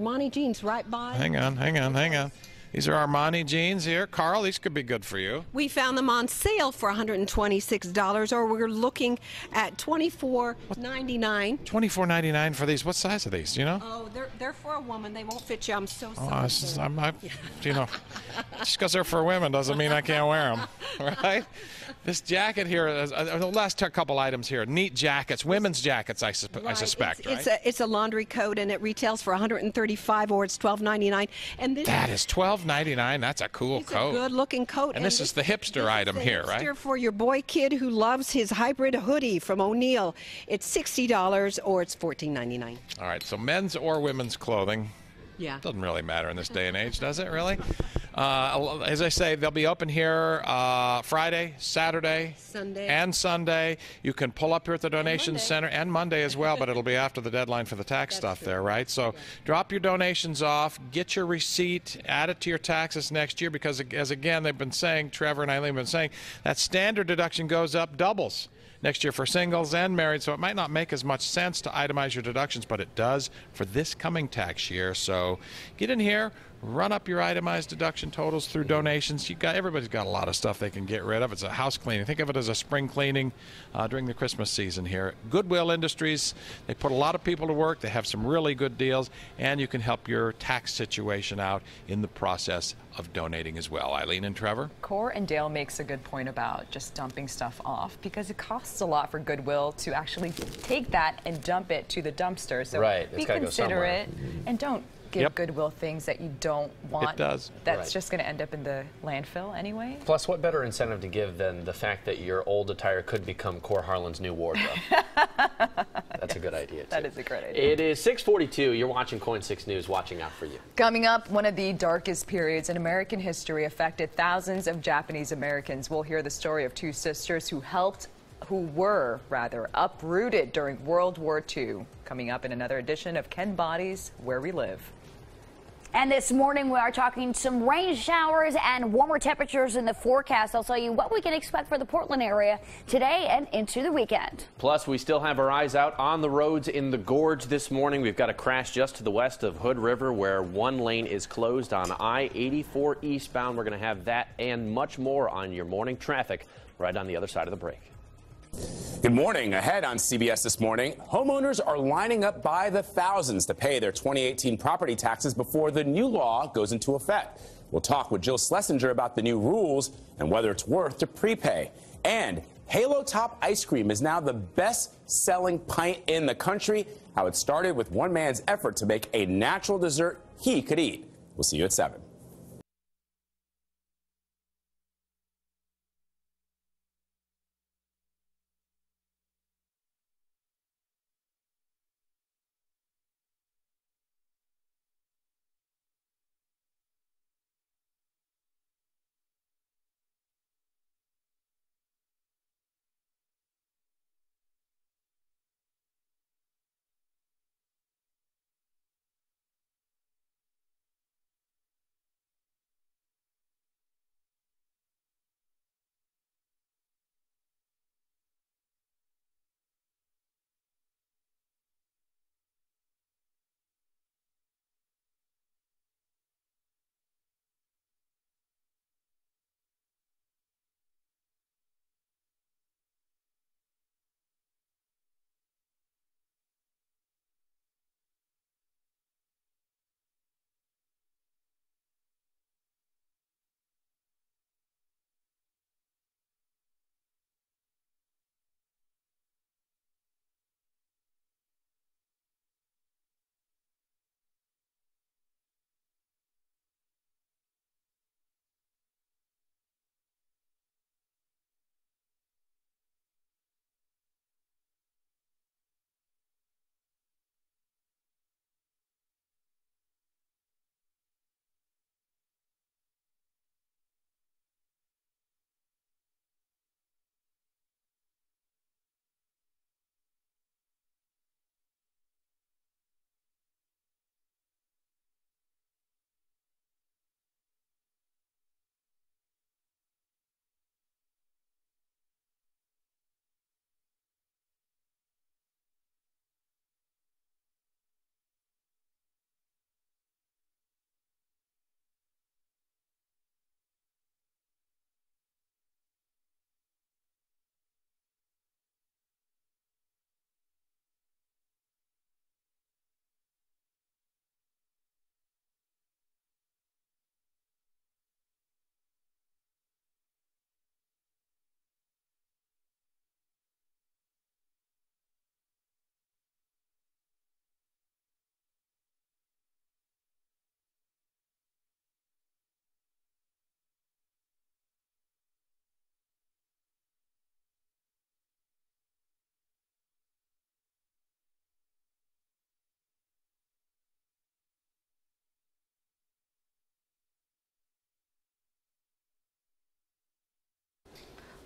Right by. Hang on. These are Armani jeans here. Carl, these could be good for you. We found them on sale for $126, or we're looking at $24.99. $24.99 for these. What size are these? Do you know? Oh, they're for a woman. They won't fit you. I'm so sorry. You know, just because they're for women doesn't mean I can't wear them, right? This jacket here, the last couple items here, neat jackets, women's jackets, I suspect, right? It's a laundry coat, and it retails for $135, or it's $12.99. And this that is $12.99. That's a cool coat. It's a good-looking coat. And this is the hipster item here, right? Hipster for your boy kid who loves his hybrid hoodie from O'Neill. It's $60, or it's $14.99. All right, so men's or women's clothing. Yeah. Doesn't really matter in this day and age, does it really? As I say, they'll be open here Friday, Saturday, and Sunday. You can pull up here at the donation center, and Monday as well, but it'll be after the deadline for the tax stuff there, right? So drop your donations off, get your receipt, add it to your taxes next year, because as again they've been saying, Trevor and Eileen have been saying, that standard deduction goes up, doubles next year for singles and married, so it might not make as much sense to itemize your deductions, but it does for this coming tax year. So get in here, run up your itemized deduction totals through donations. Everybody's got a lot of stuff they can get rid of. It's a house cleaning. Think of it as a spring cleaning during the Christmas season here. Goodwill Industries, they put a lot of people to work. They have some really good deals, and you can help your tax situation out in the process of donating as well. Eileen and Trevor? Core and Dale makes a good point about just dumping stuff off, because it costs a lot for Goodwill to actually take that and dump it to the dumpster. So be considerate and don't give Goodwill things that you don't want. It does. That's just going to end up in the landfill anyway. Plus, what better incentive to give than the fact that your old attire could become Core Harlan's new wardrobe? That's a good idea, too. That is a great idea. It is 6:42. You're watching Coin 6 News, watching out for you. Coming up, one of the darkest periods in American history affected thousands of Japanese Americans. We'll hear the story of two sisters who were uprooted during World War II. Coming up in another edition of Ken Bodies, Where We Live. And this morning we are talking some rain showers and warmer temperatures in the forecast. I'll tell you what we can expect for the Portland area today and into the weekend. Plus, we still have our eyes out on the roads in the Gorge this morning. We've got a crash just to the west of Hood River where one lane is closed on I-84 eastbound. We're going to have that and much more on your morning traffic right on the other side of the break. Good morning. Ahead on CBS This Morning, homeowners are lining up by the thousands to pay their 2018 property taxes before the new law goes into effect. We'll talk with Jill Schlesinger about the new rules and whether it's worth to prepay. And Halo Top ice cream is now the best-selling pint in the country. How it started with one man's effort to make a natural dessert he could eat. We'll see you at 7.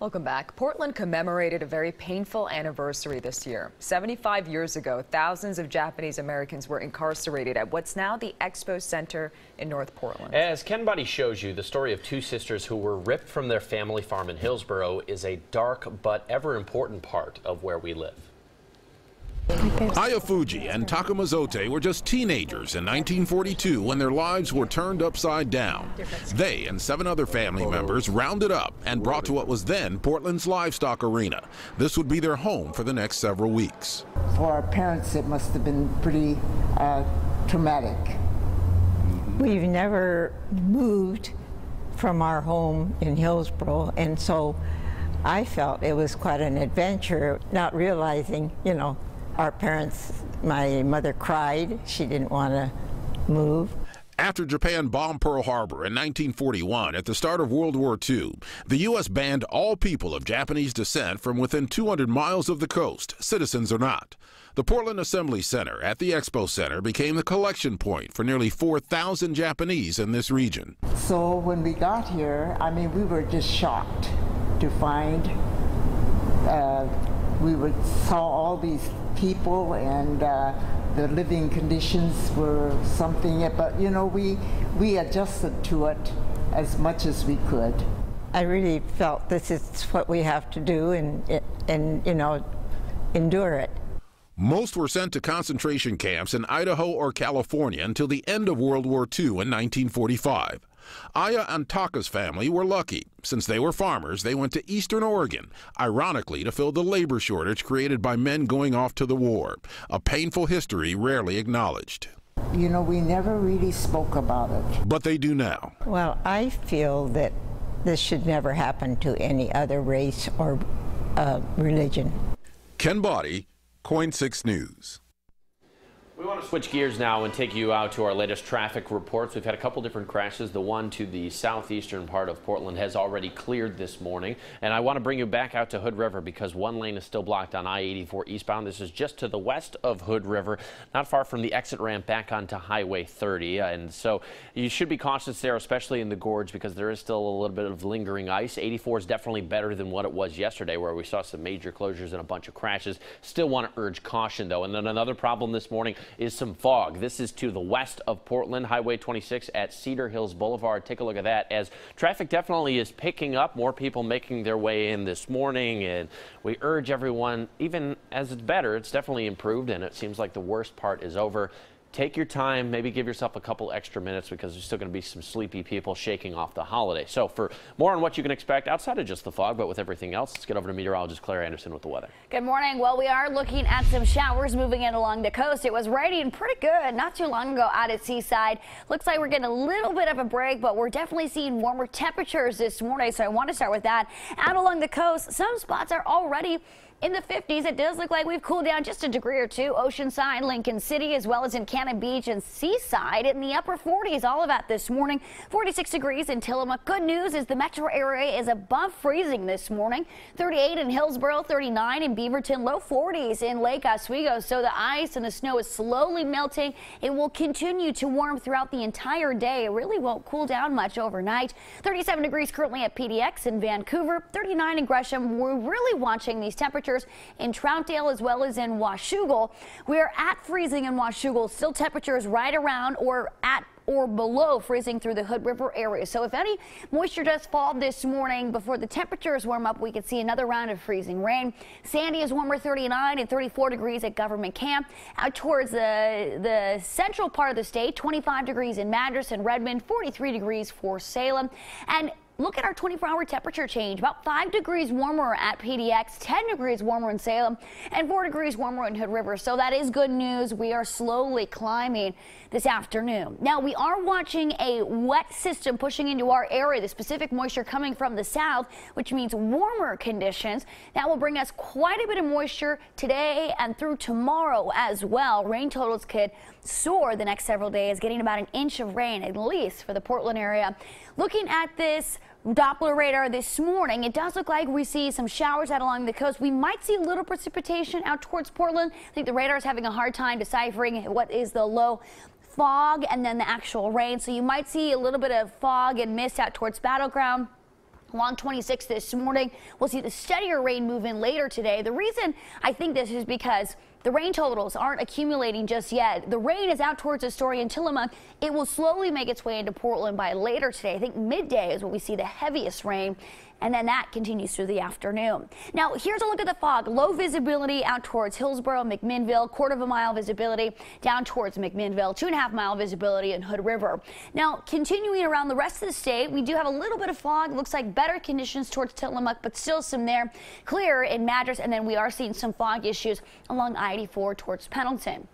Welcome back. Portland commemorated a very painful anniversary this year. 75 years ago, thousands of Japanese Americans were incarcerated at what's now the Expo Center in North Portland. As Ken Buddy shows you, the story of two sisters who were ripped from their family farm in Hillsborough is a dark but ever important part of where we live. Aya Fuji and Takuma Zote were just teenagers in 1942 when their lives were turned upside down. They and 7 other family members rounded up and brought to what was then Portland's Livestock Arena. This would be their home for the next several weeks. For our parents, it must have been pretty traumatic. We've never moved from our home in Hillsborough, and so I felt it was quite an adventure, not realizing, our parents, my mother cried. She didn't want to move. After Japan bombed Pearl Harbor in 1941 at the start of World War II, the U.S. banned all people of Japanese descent from within 200 miles of the coast, citizens or not. The Portland Assembly Center at the Expo Center became the collection point for nearly 4,000 Japanese in this region. So when we got here, we were just shocked to find saw all these people, and the living conditions were something, but we adjusted to it as much as we could. I really felt this is what we have to do and endure it. Most were sent to concentration camps in Idaho or California until the end of World War II in 1945. Aya and Taka's family were lucky. Since they were farmers, they went to Eastern Oregon, ironically to fill the labor shortage created by men going off to the war, a painful history rarely acknowledged. We never really spoke about it. But they do now. Well, I feel that this should never happen to any other race or religion. Ken Boddy, KOIN 6 News. We want to switch gears now and take you out to our latest traffic reports. We've had a couple different crashes. The one to the southeastern part of Portland has already cleared this morning. And I want to bring you back out to Hood River because one lane is still blocked on I-84 eastbound. This is just to the west of Hood River, not far from the exit ramp back onto Highway 30. And so you should be cautious there, especially in the gorge, because there is still a little bit of lingering ice. 84 is definitely better than what it was yesterday, where we saw some major closures and a bunch of crashes. Still want to urge caution, though. And then another problem this morning is some fog. This is to the west of Portland, Highway 26 at Cedar Hills Boulevard. Take a look at that as traffic definitely is picking up. More people making their way in this morning, and we urge everyone, even as it's better, it's definitely improved, and it seems like the worst part is over. Take your time, maybe give yourself a couple extra minutes because there's still going to be some sleepy people shaking off the holiday. So for more on what you can expect outside of just the fog, but with everything else, let's get over to meteorologist Claire Anderson with the weather. Good morning. Well, we are looking at some showers moving in along the coast. It was raining pretty good not too long ago out at Seaside. Looks like we're getting a little bit of a break, but we're definitely seeing warmer temperatures this morning. So I want to start with that. Out along the coast, some spots are already in the 50s. It does look like we've cooled down just a degree or two. Oceanside, Lincoln City, as well as in Cannon Beach and Seaside in the upper 40s. All of that this morning. 46 degrees in Tillamook. Good news is the metro area is above freezing this morning. 38 in Hillsborough, 39 in Beaverton, low 40s in Lake Oswego. So the ice and the snow is slowly melting. It will continue to warm throughout the entire day. It really won't cool down much overnight. 37 degrees currently at PDX in Vancouver, 39 in Gresham. We're really watching these temperatures in Troutdale as well as in Washougal. We're at freezing in Washougal. Still temperatures right around or at or below freezing through the Hood River area. So if any moisture does fall this morning before the temperatures warm up, we could see another round of freezing rain. Sandy is warmer, 39 and 34 degrees at Government Camp. Out towards the central part of the state, 25 degrees in Madras and Redmond, 43 degrees for Salem. And look at our 24-hour temperature change. About 5 degrees warmer at PDX, 10 degrees warmer in Salem, and 4 degrees warmer in Hood River. So that is good news. We are slowly climbing this afternoon. Now, we are watching a wet system pushing into our area, the specific moisture coming from the south, which means warmer conditions. That will bring us quite a bit of moisture today and through tomorrow as well. Rain totals could soar the next several days, getting about an inch of rain at least for the Portland area. Looking at this Doppler radar this morning, it does look like we see some showers out along the coast. We might see a little precipitation out towards Portland. I think the radar is having a hard time deciphering what is the low fog and then the actual rain. So you might see a little bit of fog and mist out towards Battleground. Along 26 this morning, we'll see the steadier rain move in later today. The reason I think this is because the rain totals aren't accumulating just yet. The rain is out towards Astoria and Tillamook. It will slowly make its way into Portland by later today. I think midday is when we see the heaviest rain, and then that continues through the afternoon. Now, here's a look at the fog. Low visibility out towards Hillsborough, McMinnville, 1/4 mile visibility down towards McMinnville, 2.5 mile visibility in Hood River. Now, continuing around the rest of the state, we do have a little bit of fog. Looks like better conditions towards Tillamook, but still some there. Clear in Madras, and then we are seeing some fog issues along I-84 towards Pendleton.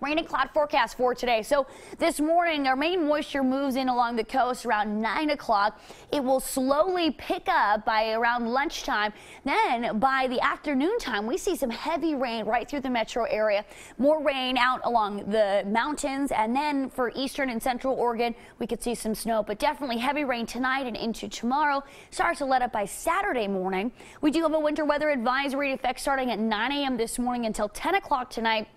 Rain and cloud forecast for today. So this morning, our main moisture moves in along the coast around 9 o'clock. It will slowly pick up by around lunchtime. Then by the afternoon time, we see some heavy rain right through the metro area. More rain out along the mountains. And then for eastern and central Oregon, we could see some snow, but definitely heavy rain tonight and into tomorrow. Starts to let up by Saturday morning. We do have a winter weather advisory in effect starting at 9 a.m. this morning until 10 o'clock tonight.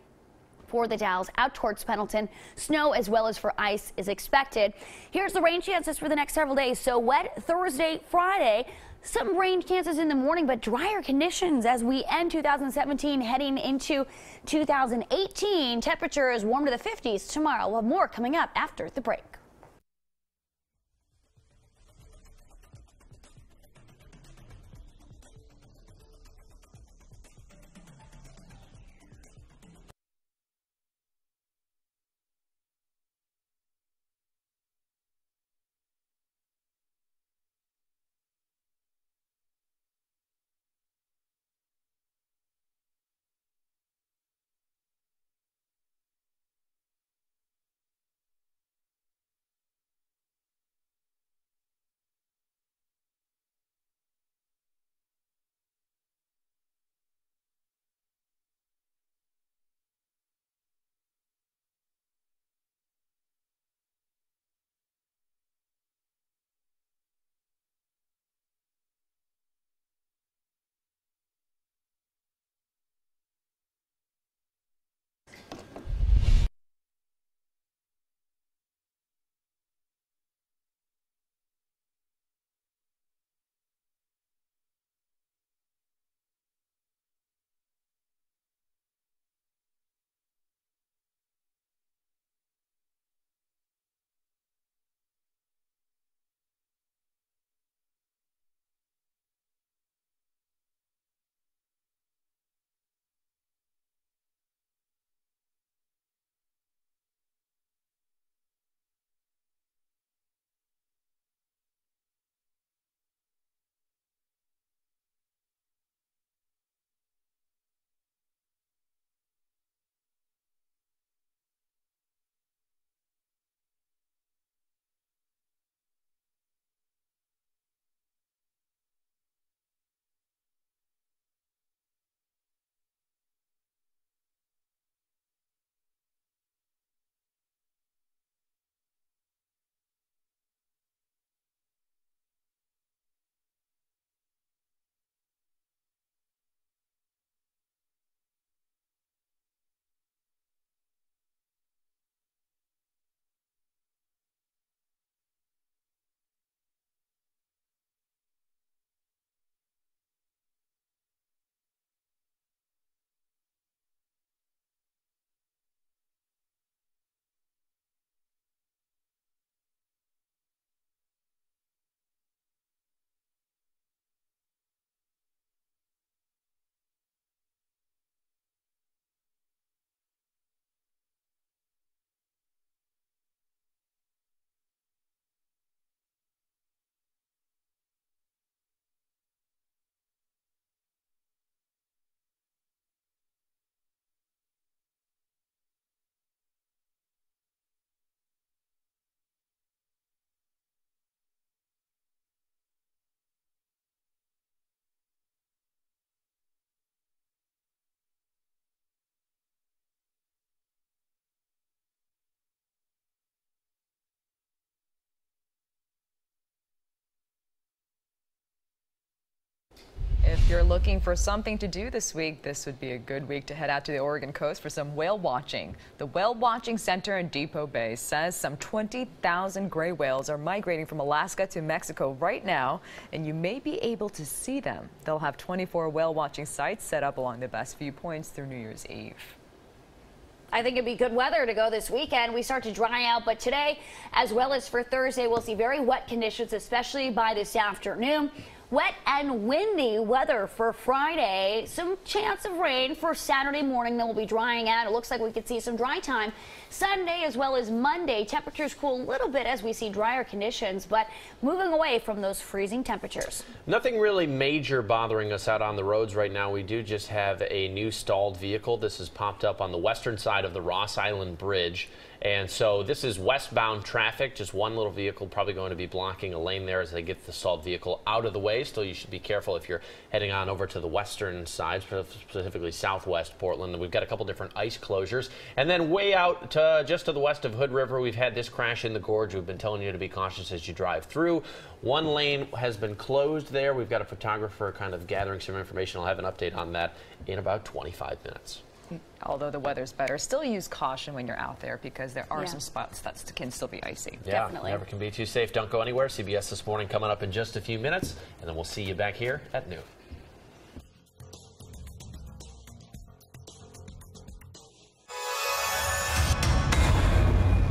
For the Dalles out towards Pendleton. Snow as well as for ice is expected. Here's the rain chances for the next several days. So wet Thursday, Friday. Some rain chances in the morning, but drier conditions as we end 2017 heading into 2018. Temperatures warm to the 50s tomorrow. We'll have more coming up after the break. If you're looking for something to do this week, this would be a good week to head out to the Oregon coast for some whale watching. The Whale Watching Center in Depot Bay says some 20,000 gray whales are migrating from Alaska to Mexico right now, and you may be able to see them. They'll have 24 whale watching sites set up along the best viewpoints through New Year's Eve. I think it'd be good weather to go this weekend. We start to dry out, but today, as well as for Thursday, we'll see very wet conditions, especially by this afternoon. Wet and windy weather for Friday. Some chance of rain for Saturday morning. Then we'll be drying out. It looks like we could see some dry time Sunday as well as Monday. Temperatures cool a little bit as we see drier conditions, but moving away from those freezing temperatures. Nothing really major bothering us out on the roads right now. We do just have a new stalled vehicle. This has popped up on the western side of the Ross Island Bridge. And so this is westbound traffic. Just one little vehicle probably going to be blocking a lane there as they get the stalled vehicle out of the way. Still, you should be careful if you're heading on over to the western side, specifically southwest Portland. And we've got a couple different ice closures. And then way out to just to the west of Hood River, we've had this crash in the gorge. We've been telling you to be cautious as you drive through. One lane has been closed there. We've got a photographer kind of gathering some information. I'll have an update on that in about 25 minutes. Although the weather's better, still use caution when you're out there because there are some spots that can still be icy. Yeah, definitely. Never can be too safe. Don't go anywhere. CBS This Morning coming up in just a few minutes, and then we'll see you back here at noon.